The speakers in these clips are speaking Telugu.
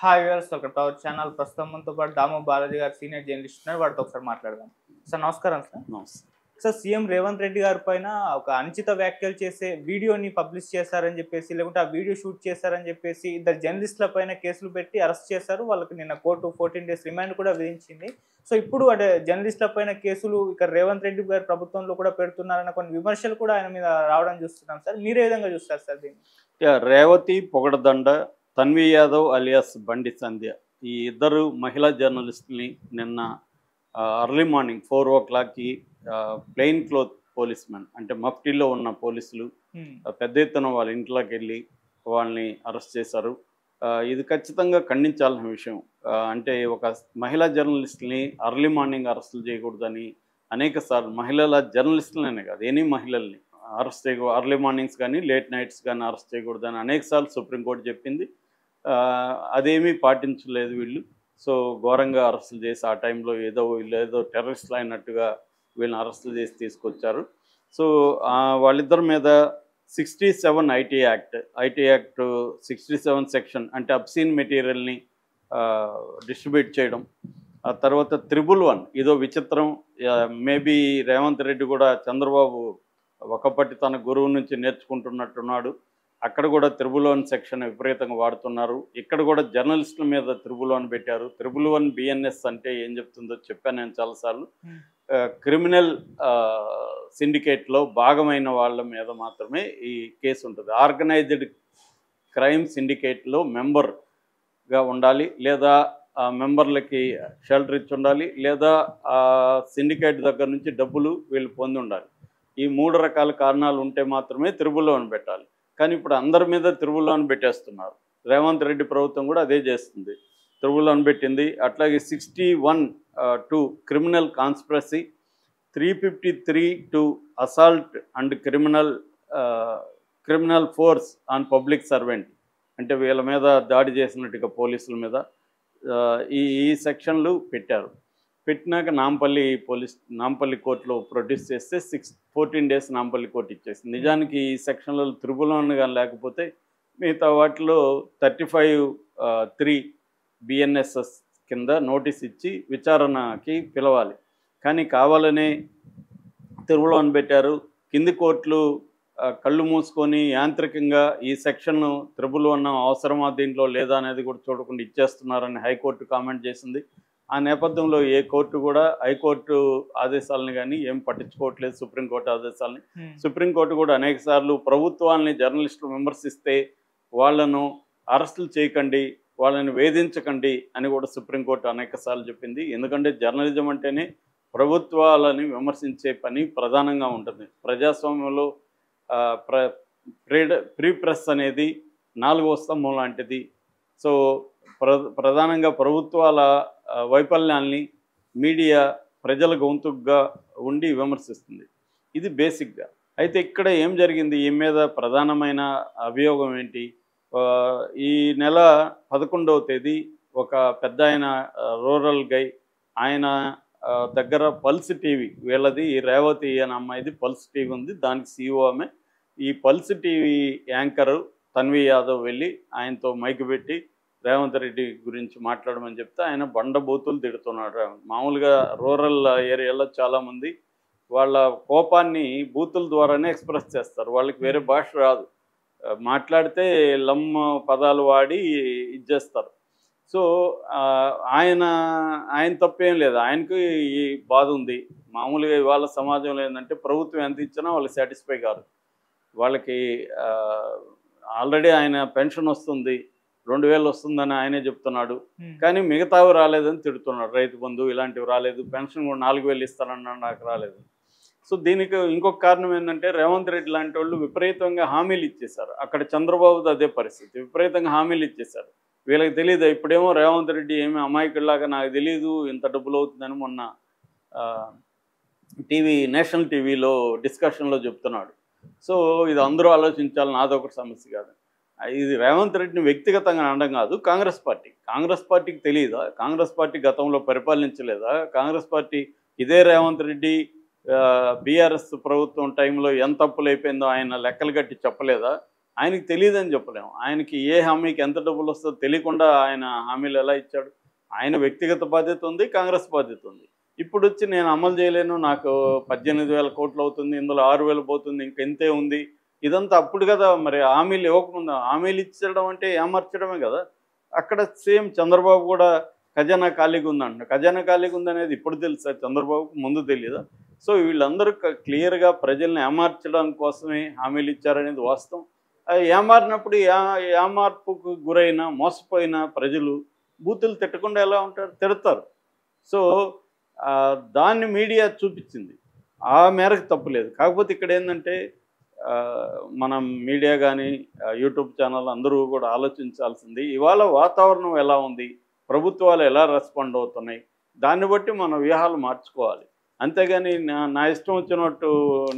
Hi viewers, welcome to our channel. ప్రస్తుతం మనతో పాటు దాము బాలాజీ గారు సీనియర్ జర్నలిస్ట్ ఉన్నారు. వాటితో ఒకసారి మాట్లాడదాం. సార్ నమస్కారం. నమస్తే. సార్ సీఎం రేవంత్ రెడ్డి గారి పైన ఒక అనుచిత వ్యాఖ్యలు చేసే వీడియోని పబ్లిష్ చేశారని చెప్పేసి, లేకుంటే ఆ వీడియో షూట్ చేశారని చెప్పేసి ఇద్దరు జర్నలిస్టుల పైన కేసులు పెట్టి అరెస్ట్ చేశారు. వాళ్ళకి నిన్న కోర్టు 14 days రిమాండ్ కూడా విధించింది. సో ఇప్పుడు అంటే జర్నలిస్టుల పైన కేసులు ఇక్కడ రేవంత్ రెడ్డి గారి ప్రభుత్వంలో కూడా పెడుతున్నారన్న కొన్ని విమర్శలు కూడా ఆయన మీద రావడం చూస్తున్నాం సార్. మీరు ఏ విధంగా చూస్తారు సార్ దీన్ని? రేవతి పొగడదండ, తన్వి యాదవ్ అలియాస్ బండి సంధ్య, ఈ ఇద్దరు మహిళా జర్నలిస్టుని నిన్న అర్లీ మార్నింగ్ 4 o'clockకి ప్లెయిన్ క్లోత్ పోలీస్ మెన్ అంటే మఫ్టీలో ఉన్న పోలీసులు పెద్ద ఎత్తున వాళ్ళ ఇంట్లోకి వెళ్ళి వాళ్ళని అరెస్ట్ చేశారు. ఇది ఖచ్చితంగా ఖండించాల్సిన విషయం. అంటే ఒక మహిళా జర్నలిస్టుని అర్లీ మార్నింగ్ అరెస్టులు చేయకూడదని అనేక సార్లు మహిళల జర్నలిస్టులనే కాదు ఎనీ మహిళల్ని అరెస్ట్ చేయకూడదు, అర్లీ మార్నింగ్స్ కానీ లేట్ నైట్స్ కానీ అరెస్ట్ చేయకూడదని అనేక సార్లు సుప్రీంకోర్టు చెప్పింది. అదేమీ పాటించలేదు వీళ్ళు. సో ఘోరంగా అరెస్టులు చేసి ఆ టైంలో వీళ్ళు టెర్రరిస్టులు అయినట్టుగా వీళ్ళని అరెస్టులు చేసి తీసుకొచ్చారు. సో వాళ్ళిద్దరి మీద 67 ఐటీ యాక్ట్ 67 సెక్షన్ అంటే అబ్సీన్ మెటీరియల్ని డిస్ట్రిబ్యూట్ చేయడం. ఆ తర్వాత 111 ఇదో విచిత్రం. మేబీ రేవంత్ రెడ్డి కూడా చంద్రబాబు ఒకప్పటి తన గురువు నుంచి నేర్చుకుంటున్నట్టున్నాడు. అక్కడ కూడా 111 సెక్షన్ విపరీతంగా వాడుతున్నారు. ఇక్కడ కూడా జర్నలిస్టుల మీద 111 పెట్టారు. 111 BNS అంటే ఏం చెప్తుందో చెప్పాను నేను చాలాసార్లు. క్రిమినల్ సిండికేట్లో భాగమైన వాళ్ళ మీద మాత్రమే ఈ కేసు ఉంటుంది. ఆర్గనైజ్డ్ క్రైమ్ సిండికేట్లో మెంబర్గా ఉండాలి, లేదా ఆ మెంబర్లకి షెల్టర్ ఇచ్చి ఉండాలి, లేదా ఆ సిండికేట్ దగ్గర నుంచి డబ్బులు వీళ్ళు పొంది ఉండాలి. ఈ 3 రకాల కారణాలు ఉంటే మాత్రమే 111 పెట్టాలి. కానీ ఇప్పుడు అందరి మీద 111 పెట్టేస్తున్నారు. రేవంత్ రెడ్డి ప్రభుత్వం కూడా అదే చేస్తుంది, 111 పెట్టింది. అట్లాగే 61(2) criminal conspiracy, 353(2) assault and criminal force on public servant అంటే వీళ్ళ మీద దాడి చేసినట్టుగా పోలీసుల మీద ఈ సెక్షన్లు పెట్టినాక నాంపల్లి కోర్టులో ప్రొడ్యూస్ చేస్తే 14 days నాంపల్లి కోర్టు ఇచ్చేసింది. నిజానికి ఈ సెక్షన్లలో 111 కానీ లేకపోతే మిగతా వాటిలో 35(3) BNSS కింద నోటీస్ ఇచ్చి విచారణకి పిలవాలి. కానీ కావాలనే 111 పెట్టారు. కింది కోర్టులు కళ్ళు మూసుకొని యాంత్రికంగా ఈ సెక్షన్ 111 అవసరమా దీంట్లో లేదా అనేది కూడా చూడకుండా ఇచ్చేస్తున్నారని హైకోర్టు కామెంట్ చేసింది. ఆ నేపథ్యంలో ఏ కోర్టు కూడా హైకోర్టు ఆదేశాలను కానీ ఏం పట్టించుకోవట్లేదు, సుప్రీంకోర్టు ఆదేశాలని. సుప్రీంకోర్టు కూడా అనేక సార్లు ప్రభుత్వాన్ని జర్నలిస్టులు విమర్శిస్తే వాళ్లను అరెస్టులు చేయకండి, వాళ్ళని వేధించకండి అని కూడా సుప్రీంకోర్టు అనేక సార్లు చెప్పింది. ఎందుకంటే జర్నలిజం అంటేనే ప్రభుత్వాలని విమర్శించే పని ప్రధానంగా ఉంటుంది. ప్రజాస్వామ్యంలో ఫ్రీ ప్రెస్ అనేది 4వ స్తంభం లాంటిది. సో ప్రధానంగా ప్రభుత్వాల వైఫల్యాల్ని మీడియా ప్రజల గొంతుగా ఉండి విమర్శిస్తుంది. ఇది బేసిక్గా. అయితే ఇక్కడ ఏం జరిగింది, ఈ మీద ప్రధానమైన అభియోగం ఏంటి? ఈ నెల 11వ తేదీ ఒక పెద్ద ఆయన రూరల్ గై ఆయన దగ్గర పల్స్ టీవీ, వీళ్ళది రేవతి అనే అమ్మాయిది పల్స్ టీవీ ఉంది, దానికి CEO ఆమె. ఈ pulse TV anchor Tanvi Yadav వెళ్ళి ఆయనతో మైకు పెట్టి రేవంత్ రెడ్డి గురించి మాట్లాడమని చెప్తే ఆయన బండబూతులు తిడుతున్నాడు. మామూలుగా రూరల్ ఏరియాలో చాలామంది వాళ్ళ కోపాన్ని బూతుల ద్వారానే ఎక్స్ప్రెస్ చేస్తారు, వాళ్ళకి వేరే భాష రాదు. మాట్లాడితే లమ్ పదాలు వాడి ఇచ్చేస్తారు. సో ఆయన తప్పేం లేదు, ఆయనకు ఈ బాధ ఉంది. మామూలుగా ఇవాళ సమాజంలో ఏంటంటే ప్రభుత్వం ఎంత ఇచ్చినా వాళ్ళు సాటిస్ఫై కాదు. వాళ్ళకి ఆల్రెడీ ఆయన పెన్షన్ వస్తుంది, 2000 వస్తుందని ఆయనే చెప్తున్నాడు, కానీ మిగతావి రాలేదని తిడుతున్నాడు. రైతు బంధు ఇలాంటివి రాలేదు, పెన్షన్ కూడా 4000 ఇస్తానన్నాడు, నాకు రాలేదు. సో దీనికి ఇంకొక కారణం ఏంటంటే రేవంత్ రెడ్డి లాంటి వాళ్ళు విపరీతంగా హామీలు ఇచ్చేశారు. అక్కడ చంద్రబాబుది అదే పరిస్థితి, విపరీతంగా హామీలు ఇచ్చేశారు. వీళ్ళకి తెలియదు. ఇప్పుడేమో రేవంత్ రెడ్డి ఏమి అమాయకుడిలాగా నాకు తెలియదు ఇంత డబ్బులు అవుతుందని మొన్న నేషనల్ టీవీలో డిస్కషన్లో చెప్తున్నాడు. సో ఇది అందరూ ఆలోచించాలి, నాదొకటి సమస్య కాదు. ఇది రేవంత్ రెడ్డిని వ్యక్తిగతంగా అనడం కాదు, కాంగ్రెస్ పార్టీకి తెలియదా? కాంగ్రెస్ పార్టీ గతంలో పరిపాలించలేదా? కాంగ్రెస్ పార్టీ ఇదే రేవంత్ రెడ్డి బీఆర్ఎస్ ప్రభుత్వం టైంలో ఎంత తప్పులు అయిపోయిందో ఆయన లెక్కలు కట్టి చెప్పలేదా? ఆయనకి తెలియదని చెప్పలేము. ఆయనకి ఏ హామీకి ఎంత డబ్బులు వస్తుందో తెలియకుండా ఆయన హామీలు ఎలా ఇచ్చాడు? ఆయన వ్యక్తిగత బాధ్యత ఉంది, కాంగ్రెస్ బాధ్యత ఉంది. ఇప్పుడొచ్చి నేను అమలు చేయలేను, నాకు 18,000 కోట్లు అవుతుంది, ఇందులో 6,000 పోతుంది, ఇంకెంతే ఉంది. ఇదంతా అప్పుడు కదా మరి హామీలు ఇవ్వకముందు. హామీలు ఇచ్చడం అంటే ఏమార్చడమే కదా. అక్కడ సేమ్ చంద్రబాబు కూడా ఖజానా ఖాళీగా ఉందంట. ఖజానా ఖాళీగా ఉందనేది ఇప్పుడు తెలుసా చంద్రబాబుకు? ముందు తెలియదా? సో వీళ్ళందరూ క్లియర్గా ప్రజల్ని ఏమార్చడం కోసమే హామీలు ఇచ్చారనేది వాస్తవం. ఏమారినప్పుడు ఏమార్పుకు గురైన మోసపోయిన ప్రజలు బూతులు తిట్టకుండా ఎలా ఉంటారు? తిడతారు. సో దాన్ని మీడియా చూపించింది. ఆ మేరకు తప్పులేదు. కాకపోతే ఇక్కడ ఏంటంటే మనం మీడియా కానీ యూట్యూబ్ ఛానల్ అందరూ కూడా ఆలోచించాల్సింది, ఇవాళ వాతావరణం ఎలా ఉంది, ప్రభుత్వాలు ఎలా రెస్పాండ్ అవుతున్నాయి, దాన్ని బట్టి మన వ్యూహాలు మార్చుకోవాలి. అంతేగాని నా ఇష్టం వచ్చినట్టు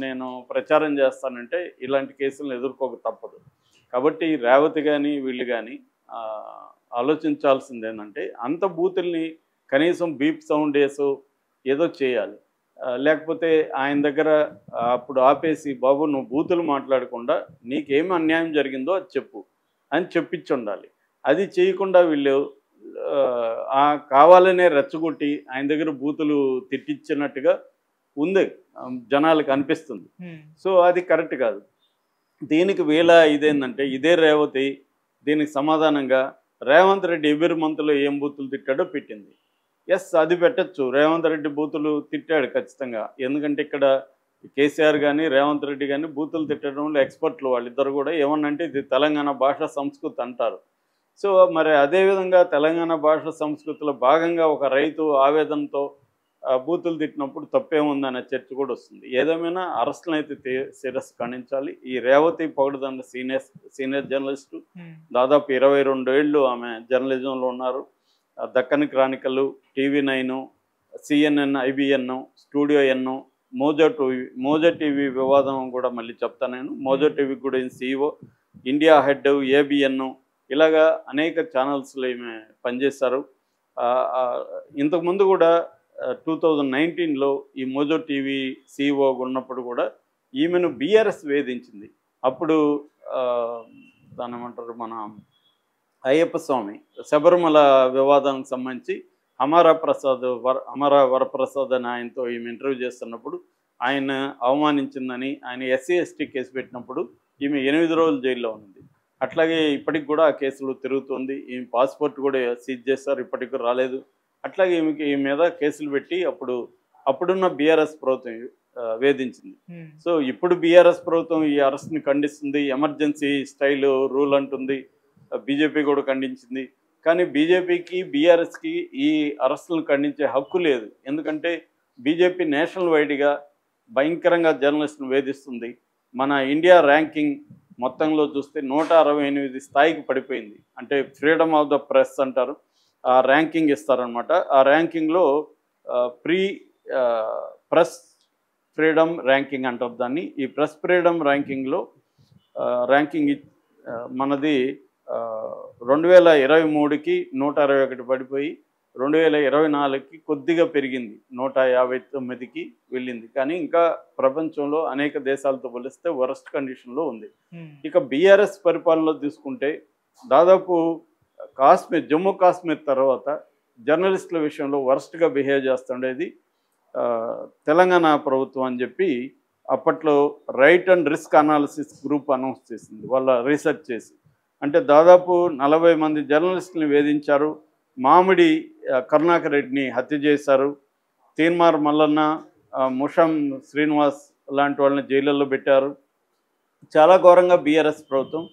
నేను ప్రచారం చేస్తానంటే ఇలాంటి కేసులను ఎదుర్కోక తప్పదు. కాబట్టి రేవతి కానీ వీళ్ళు కానీ ఆలోచించాల్సింది ఏంటంటే అంత బూతుల్ని కనీసం బీప్ సౌండ్ వేసో ఏదో చేయాలి. లేకపోతే ఆయన దగ్గర అప్పుడు ఆపేసి, బాబు నువ్వు బూతులు మాట్లాడకుండా నీకేమి అన్యాయం జరిగిందో అది చెప్పు అని చెప్పించి ఉండాలి. అది చేయకుండా వీళ్ళు కావాలనే రెచ్చగొట్టి ఆయన దగ్గర బూతులు తిట్టించినట్టుగా ఉంది, జనాలకు అనిపిస్తుంది. సో అది కరెక్ట్ కాదు. దీనికి వీళ్ళ ఇదేంటంటే ఇదే రేవతి దీనికి సమాధానంగా రేవంత్ రెడ్డి ఎవ్రీ మంత్లో ఏం బూతులు తిట్టాడో పెట్టింది. ఎస్, అది పెట్టచ్చు. రేవంత్ రెడ్డి బూతులు తిట్టాడు ఖచ్చితంగా. ఎందుకంటే ఇక్కడ కేసీఆర్ కానీ రేవంత్ రెడ్డి కానీ బూతులు తిట్టడంలో ఎక్స్పర్ట్లు వాళ్ళిద్దరు కూడా. ఏమన్నంటే ఇది తెలంగాణ భాష సంస్కృతి అంటారు. సో మరి అదేవిధంగా తెలంగాణ భాష సంస్కృతిలో భాగంగా ఒక రైతు ఆవేదనతో బూతులు తిట్టినప్పుడు తప్పేముందనే చర్చ కూడా వస్తుంది. ఏదేమైనా అరెస్టులను అయితే సీరియస్ ఖండించాలి. ఈ రేవతి పొగడదండ సీనియర్ జర్నలిస్టు, దాదాపు 22 ఏళ్ళు ఆమె జర్నలిజంలో ఉన్నారు. Deccan Chronicle, TV9, CNN, IBN, studio N, Mojo TV వివాదం కూడా మళ్ళీ చెప్తాను నేను. మోజో టీవీ కూడా CEO, ఇండియా హెడ్, ABN, ఇలాగా అనేక ఛానల్స్లో ఈమె పనిచేశారు. ఇంతకుముందు కూడా 2019లో ఈ మోజో టీవీ CEO ఉన్నప్పుడు కూడా ఈమెను BRS వేధించింది. అప్పుడు దాని ఏమంటారు, మన అయ్యప్ప స్వామి శబరిమల వివాదానికి సంబంధించి అమరా వరప్రసాద్ అని ఆయనతో ఈమె ఇంటర్వ్యూ చేస్తున్నప్పుడు ఆయన అవమానించిందని ఆయన SC/ST కేసు పెట్టినప్పుడు ఈమె 8 రోజులు జైల్లో ఉంది. అట్లాగే ఇప్పటికి కూడా ఆ కేసులు తిరుగుతుంది. ఈమె పాస్పోర్ట్ కూడా సీజ్ చేస్తారు, ఇప్పటికి రాలేదు. అట్లాగే ఈ మీద కేసులు పెట్టి అప్పుడున్న BRS ప్రభుత్వం వేధించింది. సో ఇప్పుడు BRS ప్రభుత్వం ఈ అరెస్ట్ని ఖండిస్తుంది. ఎమర్జెన్సీ స్టైల్ రూల్ అంటుంది. బీజేపీ కూడా ఖండించింది. కానీ బీజేపీకి BRSకి ఈ అరెస్టులను ఖండించే హక్కు లేదు. ఎందుకంటే బీజేపీ నేషనల్ వైడ్గా భయంకరంగా జర్నలిస్టులను వేధిస్తుంది. మన ఇండియా ర్యాంకింగ్ మొత్తంలో చూస్తే 168 స్థాయికి పడిపోయింది. అంటే ఫ్రీడమ్ ఆఫ్ ద ప్రెస్ అంటారు, ఆ ర్యాంకింగ్ ఇస్తారనమాట. ఆ ర్యాంకింగ్లో ప్రెస్ ఫ్రీడమ్ ర్యాంకింగ్ అంటారు దాన్ని. ఈ ప్రెస్ ఫ్రీడమ్ ర్యాంకింగ్లో ర్యాంకింగ్ మనది 2023కి 121 పడిపోయి 2024కి కొద్దిగా పెరిగింది, 159కి వెళ్ళింది. కానీ ఇంకా ప్రపంచంలో అనేక దేశాలతో పోలిస్తే వరస్ట్ కండిషన్లో ఉంది. ఇక BRS పరిపాలనలో తీసుకుంటే దాదాపు జమ్మూ కాశ్మీర్ తర్వాత జర్నలిస్టుల విషయంలో వరస్ట్గా బిహేవ్ చేస్తుండేది తెలంగాణ ప్రభుత్వం అని చెప్పి అప్పట్లో right and risk analysis group announce చేసింది. వాళ్ళ రీసెర్చ్ చేసి అంటే దాదాపు 40 మంది జర్నలిస్టులను వేధించారు. మామిడి కరుణాకర్ రెడ్డిని హత్య చేశారు. తీన్మార్ మల్లన్న, ముషం శ్రీనివాస్ లాంటి వాళ్ళని జైళ్ళల్లో పెట్టారు. చాలా ఘోరంగా BRS ప్రభుత్వం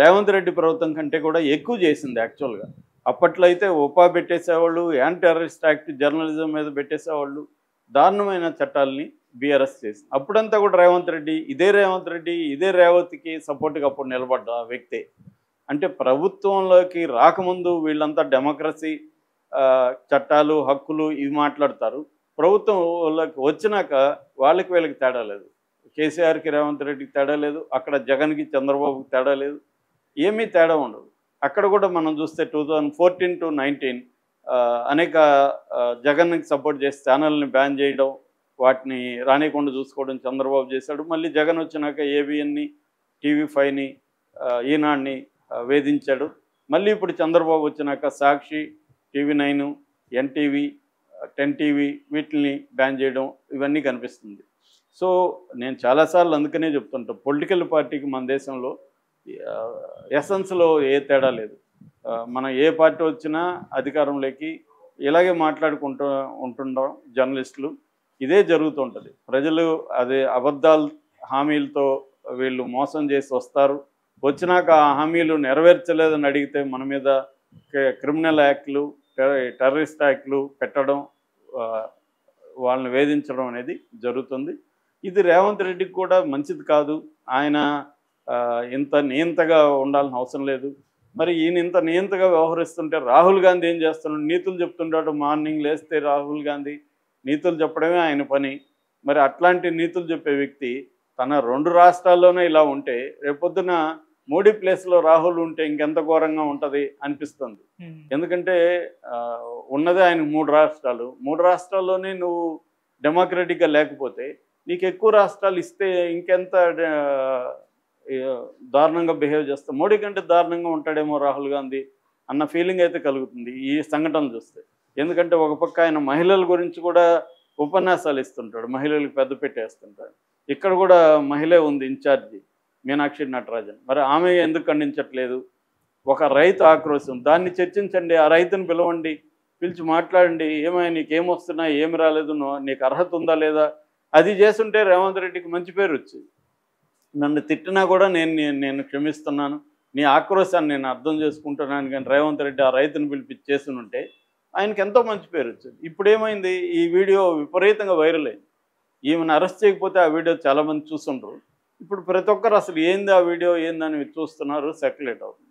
రేవంత్ రెడ్డి ప్రభుత్వం కంటే కూడా ఎక్కువ చేసింది యాక్చువల్గా. అప్పట్లో అయితే ఉపా పెట్టేసేవాళ్ళు, యాంటీ టెర్రరిస్ట్ యాక్ట్ జర్నలిజం మీద పెట్టేసేవాళ్ళు. దారుణమైన చట్టాలని BRS చేసింది. అప్పుడంతా కూడా రేవంత్ రెడ్డి ఇదే రేవతికి సపోర్ట్గా అప్పుడు నిలబడ్డ వ్యక్తే. అంటే ప్రభుత్వంలోకి రాకముందు వీళ్ళంతా డెమోక్రసీ, చట్టాలు, హక్కులు ఇవి మాట్లాడతారు. ప్రభుత్వంలోకి వచ్చినాక వీళ్ళకి తేడా లేదు. కేసీఆర్కి రేవంత్ రెడ్డికి తేడా లేదు, అక్కడ జగన్కి చంద్రబాబుకి తేడా లేదు, ఏమీ తేడా ఉండదు. అక్కడ కూడా మనం చూస్తే 2014 to 19 అనేక జగన్కి సపోర్ట్ చేసి ఛానల్ని బ్యాన్ చేయడం, వాటిని రానికుండా చూసుకోవడం చంద్రబాబు చేశాడు. మళ్ళీ జగన్ వచ్చినాక ABNని, TV5ని ఈనాడిని వేధించాడు. మళ్ళీ ఇప్పుడు చంద్రబాబు వచ్చినాక సాక్షి, TV9, NTV, 10 TV వీటిని బ్యాన్ చేయడం ఇవన్నీ కనిపిస్తుంది. సో నేను చాలాసార్లు అందుకనే చెప్తుంటాను, పొలిటికల్ పార్టీకి మన దేశంలో ఎసెన్స్లో ఏ తేడా లేదు. మనం ఏ పార్టీ వచ్చినా అధికారంలోకి ఇలాగే మాట్లాడుకుంటూ ఉంటుంటాం జర్నలిస్టులు. ఇదే జరుగుతుంటుంది. ప్రజలు అదే అబద్ధాలు హామీలతో వీళ్ళు మోసం చేసి వస్తారు. వచ్చినాక ఆ హామీలు నెరవేర్చలేదని అడిగితే మన మీద క్రిమినల్ యాక్ట్లు, టెర్రరిస్ట్ యాక్ట్లు పెట్టడం, వాళ్ళని వేధించడం అనేది జరుగుతుంది. ఇది రేవంత్ రెడ్డికి కూడా మంచిది కాదు. ఆయన ఇంత నియంతగా ఉండాల్సిన అవసరం లేదు. మరి ఈయన ఇంత నియంతగా వ్యవహరిస్తుంటే రాహుల్ గాంధీ ఏం చేస్తున్నాడు? నీతులు చెప్తుంటాడు. మార్నింగ్ లేస్తే రాహుల్ గాంధీ నీతులు చెప్పడమే ఆయన పని. మరి అట్లాంటి నీతులు చెప్పే వ్యక్తి తన 2 రాష్ట్రాల్లోనే ఇలా ఉంటే రేపొద్దున మోడీ ప్లేస్లో రాహుల్ ఉంటే ఇంకెంత ఘోరంగా ఉంటుంది అనిపిస్తుంది. ఎందుకంటే ఉన్నదే ఆయన 3 రాష్ట్రాలు. 3 రాష్ట్రాల్లోనే నువ్వు డెమోక్రటిక్గా లేకపోతే నీకు ఎక్కువ రాష్ట్రాలు ఇస్తే ఇంకెంత దారుణంగా బిహేవ్ చేస్తావు. మోడీ కంటే దారుణంగా ఉంటాడేమో రాహుల్ గాంధీ అన్న ఫీలింగ్ అయితే కలుగుతుంది ఈ సంఘటనలు చూస్తే. ఎందుకంటే ఒక పక్క ఆయన మహిళల గురించి కూడా ఉపన్యాసాలు ఇస్తుంటాడు, మహిళలకు పెద్ద పెట్టేస్తుంటాడు. ఇక్కడ కూడా మహిళే ఉంది ఇన్ఛార్జి, మీనాక్షి నటరాజన్. మరి ఆమె ఎందుకు ఖండించట్లేదు? ఒక రైతు ఆక్రోశం, దాన్ని చర్చించండి. ఆ రైతుని పిలవండి, పిలిచి మాట్లాడండి. ఏమైనా నీకేమొస్తున్నాయి, ఏమి రాలేదు, నీకు అర్హత ఉందా లేదా, అది చేస్తుంటే రేవంత్ రెడ్డికి మంచి పేరు వచ్చింది. నన్ను తిట్టినా కూడా నేను క్షమిస్తున్నాను, నీ ఆక్రోశాన్ని నేను అర్థం చేసుకుంటున్నాను. కానీ రేవంత్ రెడ్డి ఆ రైతుని పిలిపించి చేసి ఉంటే ఆయనకి ఎంతో మంచి పేరు వచ్చింది. ఇప్పుడు ఏమైంది? ఈ వీడియో విపరీతంగా వైరల్ అయింది. ఈమెను అరెస్ట్ చేయకపోతే ఆ వీడియో చాలామంది చూస్తుంటారు. ఇప్పుడు ప్రతి ఒక్కరు అసలు ఏంది ఆ వీడియో ఏందని చూస్తున్నారు, సర్క్యులేట్ అవుతుంది.